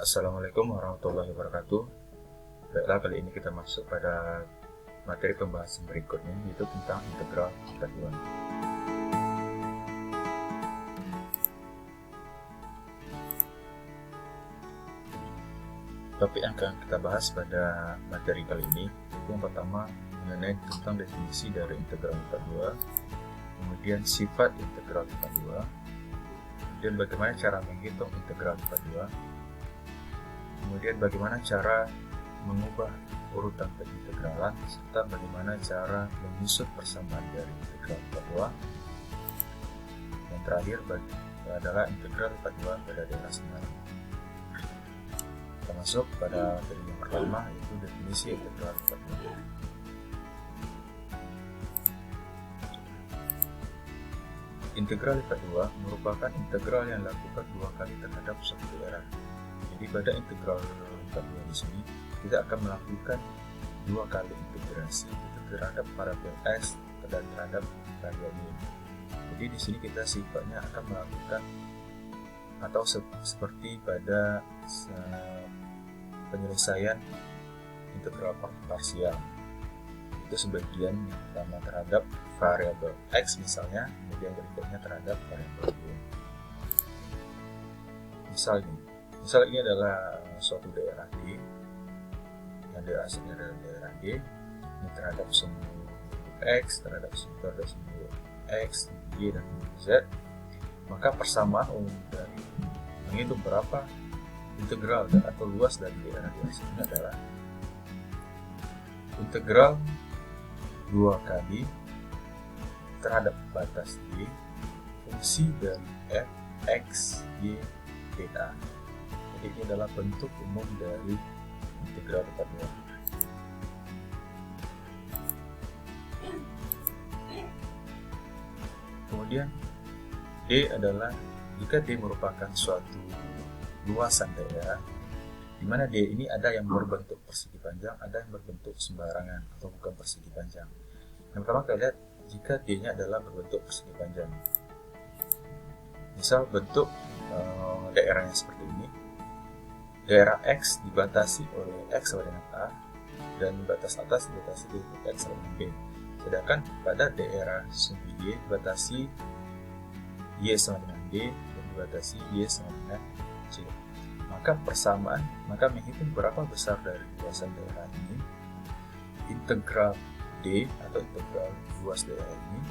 Assalamualaikum warahmatullahi wabarakatuh. Baiklah, kali ini kita masuk pada materi pembahasan berikutnya, yaitu tentang integral kedudukan. Topik yang akan kita bahas pada materi kali ini yaitu yang pertama mengenai tentang definisi dari integral kedua, kemudian sifat integral kedua, kemudian bagaimana cara menghitung integral kedua, kemudian bagaimana cara mengubah urutan pengintegralan, serta bagaimana cara menyusun persamaan dari integral kedua. Yang terakhir adalah integral kedua pada daerah senaran. Kita masuk pada materi yang pertama, yaitu definisi integral kedua. Integral kedua merupakan integral yang dilakukan dua kali terhadap suatu daerah. Jadi pada integral kedua di sini kita akan melakukan dua kali integrasi, itu terhadap variabel x dan terhadap variabel y. Jadi di sini kita sifatnya akan melakukan atau seperti pada penyelesaian integral parsial. Itu sebagian yang pertama terhadap variabel x misalnya, kemudian berikutnya terhadap variabel y. Misal ini adalah suatu daerah D, yang daerah aslinya adalah daerah D, ini terhadap sumbu X, terhadap sumbu X, Y, dan Z. Maka persamaan umum dari menghitung berapa integral atau luas dari daerah D aslinya adalah integral dua kali terhadap batas D fungsi dari f, x, y, dA. Jadi ini adalah bentuk umum dari integral kedua. Kemudian D adalah jika D merupakan suatu luasan daerah, di mana D ini ada yang berbentuk persegi panjang, ada yang berbentuk sembarangan atau bukan persegi panjang. Yang pertama kita lihat jika D-nya adalah berbentuk persegi panjang. Misal bentuk daerahnya seperti ini. Daerah X dibatasi oleh X sama dengan A, dan batas atas dibatasi dengan X sama dengan B. Sedangkan pada daerah sumbu Y dibatasi Y sama dengan D, dan dibatasi Y sama dengan C. Maka menghitung berapa besar dari luasan daerah ini, integral D atau integral luas daerah ini,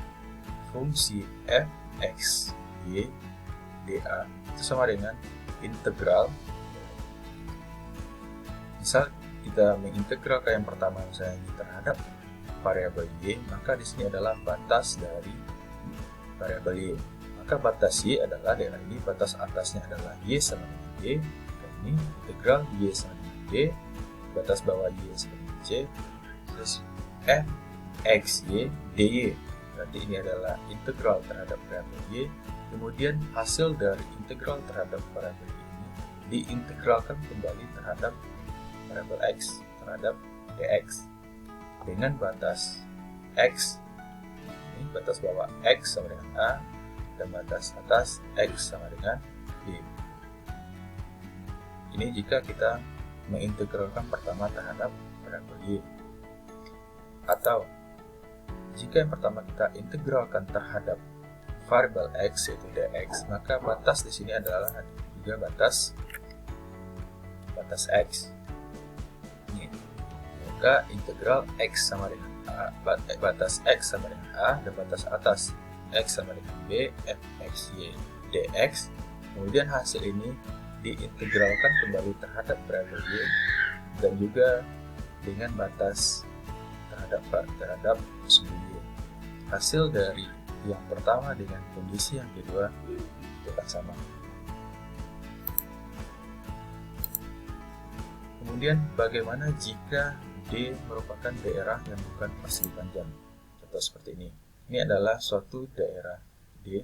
fungsi f, x, y, dA itu sama dengan integral. Misal kita mengintegralkan yang pertama misalnya terhadap variabel y, maka di sini adalah batas dari variabel y. Maka batas y adalah daerah ini, batas atasnya adalah y sama dengan d, dan ini integral y sama dengan d, batas bawah y sama dengan c, terus f, x, y, dy. Berarti ini adalah integral terhadap variabel y. Kemudian hasil dari integral terhadap variabel y ini diintegralkan kembali terhadap variabel x terhadap dx dengan batas x, ini batas bawah x sama dengan a, dan batas atas x sama dengan b. Ini jika kita mengintegralkan pertama terhadap variabel y. Atau jika yang pertama kita integralkan terhadap variabel x yaitu dx, maka batas di sini adalah juga batas x. Maka integral x sama dengan a, batas x sama dengan a, dan batas atas x sama dengan b, f, x, y, dx. Kemudian hasil ini diintegralkan kembali terhadap variabel y, dan juga dengan batas terhadap sumbu y. Hasil dari yang pertama dengan kondisi yang kedua itu akan sama. Kemudian bagaimana jika D merupakan daerah yang bukan persegi panjang? Contoh seperti ini. Ini adalah suatu daerah D.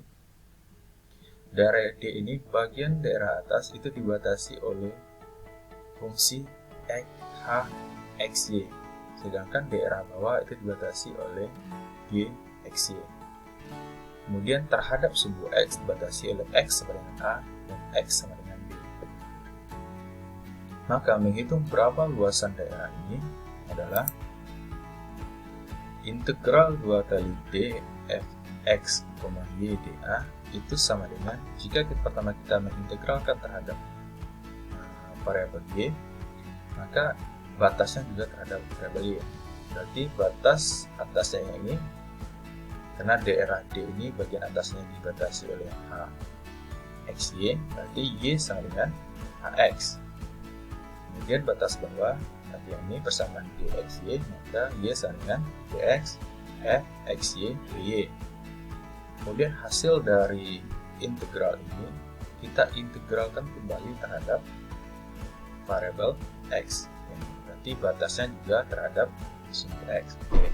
Daerah D ini bagian daerah atas itu dibatasi oleh fungsi X, H, X, Y. Sedangkan daerah bawah itu dibatasi oleh G, X, Y. Kemudian terhadap sumbu X dibatasi oleh X sama dengan A dan X sama dengan B. Maka menghitung berapa luasan daerah ini adalah integral 2 kali d fx, y dA itu sama dengan, jika pertama kita mengintegralkan terhadap variabel y, maka batasnya juga terhadap variabel y. Berarti batas atasnya yang ini, karena daerah D ini bagian atasnya dibatasi oleh h xy, berarti y sama dengan hx. Kemudian batas bawah yang ini bersama dxy, maka y sama dengan dx fxy dy. Kemudian hasil dari integral ini kita integralkan kembali terhadap variabel x, berarti batasnya juga terhadap sumber x. Oke.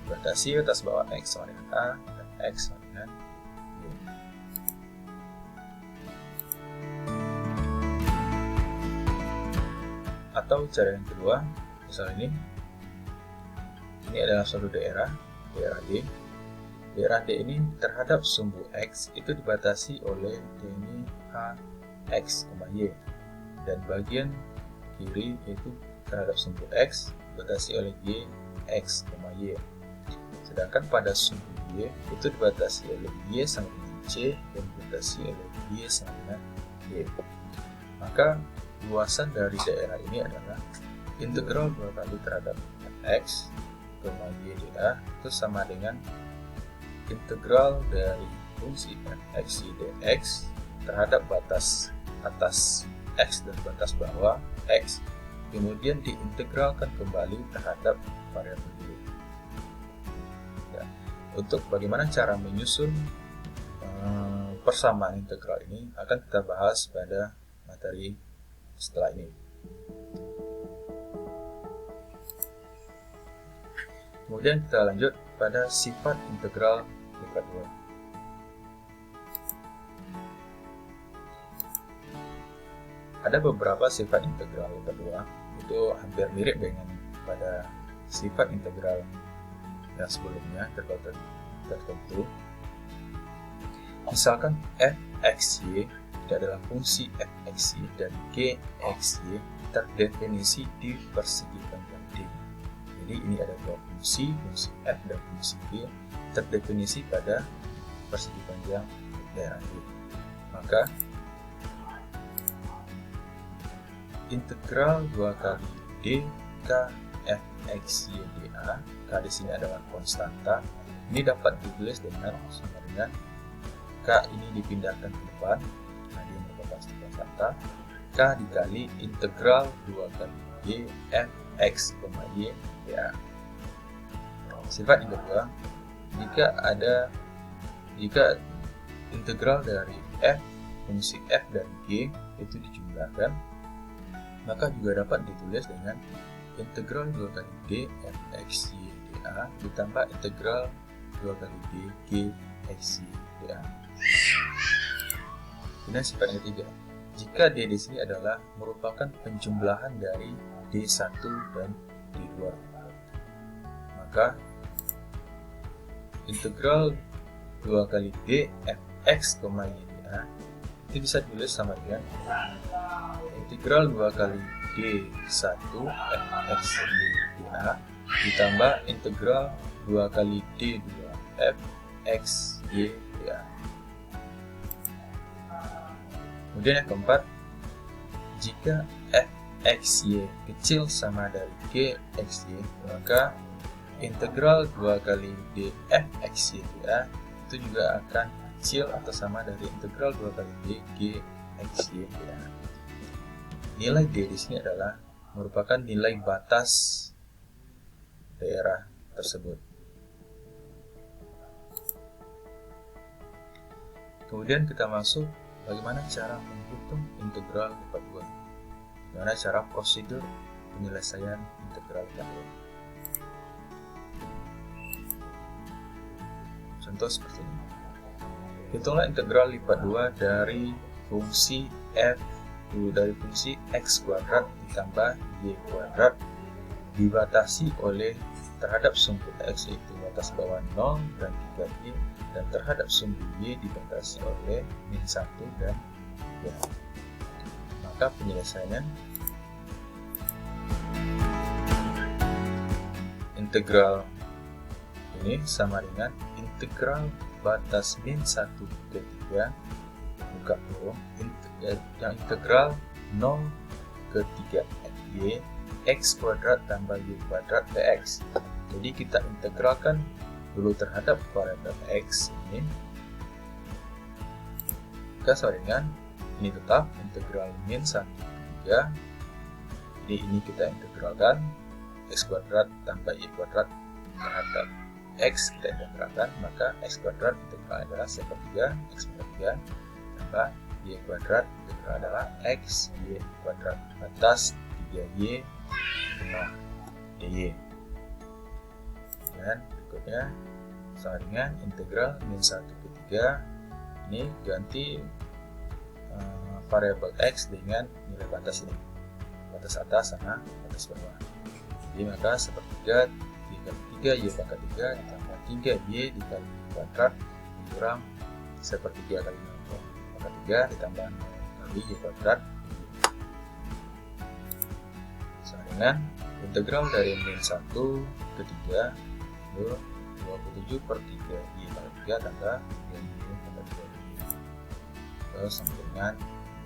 Batasi atas bawah x sama dengan a dan x sama dengan y. Atau cara yang kedua, misalnya ini adalah suatu daerah D. Daerah D ini terhadap sumbu X itu dibatasi oleh D ini H, X, Y. Dan bagian kiri itu terhadap sumbu X dibatasi oleh Y, X, Y. Sedangkan pada sumbu Y itu dibatasi oleh Y sama dengan C dan dibatasi oleh Y sama dengan Y. Maka luasan dari daerah ini adalah integral 2 kali terhadap fx, y dA itu sama dengan integral dari fungsi fx dx terhadap batas atas x dan batas bawah x, kemudian diintegralkan kembali terhadap variabel y. Ya. Untuk bagaimana cara menyusun persamaan integral ini akan kita bahas pada materi setelah ini. Kemudian kita lanjut pada sifat integral lipat 2. Ada beberapa sifat integral lipat 2 itu hampir mirip dengan pada sifat integral yang sebelumnya tertentu. Misalkan fxy adalah fungsi fxy dan gxy terdefinisi di persegi panjang D. Jadi ini ada dua fungsi f dan fungsi g terdefinisi pada persegi panjang daerah D. Maka integral 2 kali d k fxy dA, k di sini adalah konstanta. Ini dapat ditulis dengan sama dengan k ini dipindahkan ke depan, konstanta k dikali integral 2 kali y fx, y dA. Sifat yang kedua, jika integral dari f, fungsi f dan g itu dijumlahkan, maka juga dapat ditulis dengan integral 2 kali d fx y dA ditambah integral 2 kali d g x y dA. Kemudian sifat yang ketiga, jika D di sini adalah merupakan penjumlahan dari D1 dan D2, maka integral 2 kali D fx, y dA itu bisa ditulis sama dengan integral 2 kali D1 fx y dA ditambah integral 2 kali D2 fx y dA. Kemudian yang keempat, jika fxy kecil sama dari gxy, maka integral 2 kali d fxy dA itu juga akan kecil atau sama dari integral 2 kali d gxy dA. Nilai d di sini adalah merupakan nilai batas daerah tersebut. Kemudian kita masuk bagaimana cara menghitung integral lipat 2. Bagaimana cara prosedur penyelesaian integral lipat 2. Contoh seperti ini. Hitunglah integral lipat 2 dari fungsi f dari fungsi x kuadrat ditambah y kuadrat dibatasi oleh terhadap sumbu x yaitu batas bawah 0 dan 3y, dan terhadap sumbu y dibatasi oleh min 1 dan y. Maka penyelesaiannya integral ini sama dengan integral batas min 1 ke 3 buka kurung yang integral 0 ke 3y x kuadrat tambah y kuadrat dx. Jadi kita integralkan dulu terhadap variabel x ini, maka sama dengan ini tetap integral min 1 ke 3. Jadi ini kita integralkan x kuadrat tambah y kuadrat terhadap x kita integralkan, maka x kuadrat integral adalah sepertiga x per 3 tambah y kuadrat integral adalah x y kuadrat atas 3y penuh dy. Dan berikutnya sama dengan integral min 1 ke 3, ini ganti variabel x dengan nilai batas ini, batas atas sama batas bawah. Jadi maka sepertiga dikali 3y pangkat 3 ditambah 3y dikali y kuadrat kurang sepertiga kali 0 pangkat 3 ditambah 0 kali y kuadrat sama dengan integral dari min 1 ke 3 itu 27 per 3y pangkat 3 tambah 3y pangkat 3y, terus sama dengan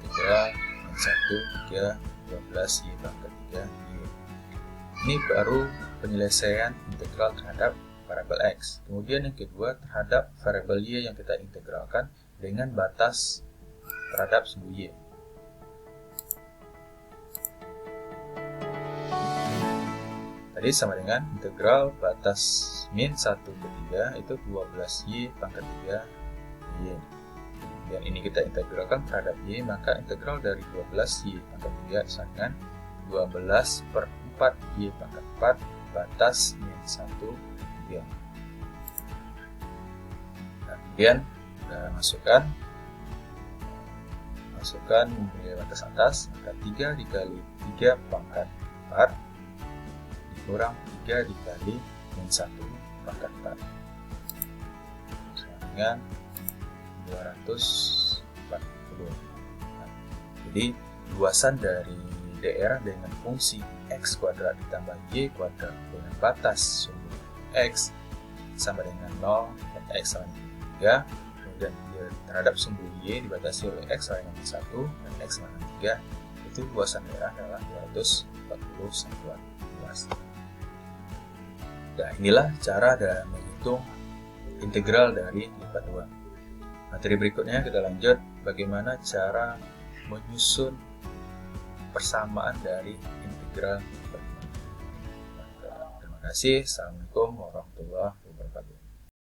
integral min 1 3 12y pangkat 3y. Ini baru penyelesaian integral terhadap variabel x. Kemudian yang kedua terhadap variabel y yang kita integralkan dengan batas terhadap sumbu y. Tadi sama dengan integral batas min 1 ke 3 itu 12y pangkat 3y. Dan ini kita integralkan terhadap y, maka integral dari 12y pangkat 3 sama dengan 12 per 4y pangkat 4 batas min 1 3. Nah, kemudian kita masukkan nilai batas atas, maka 3 dikali 3 pangkat 4 dikurang 3 dikali min 1 pangkat 4 sama dengan 240. Nah, jadi luasan dari daerah dengan fungsi x kuadrat ditambah y kuadrat dengan batas sumbu x sama dengan 0 dan x sama dengan 3, kemudian terhadap sumbu y dibatasi oleh x sama dengan 1 dan x sama dengan 3, itu luasan daerah adalah 240 satuan luas. Nah, inilah cara dalam menghitung integral dari lipat 2. Materi berikutnya kita lanjut bagaimana cara menyusun persamaan dari integral lipat 2. Terima kasih. Assalamualaikum.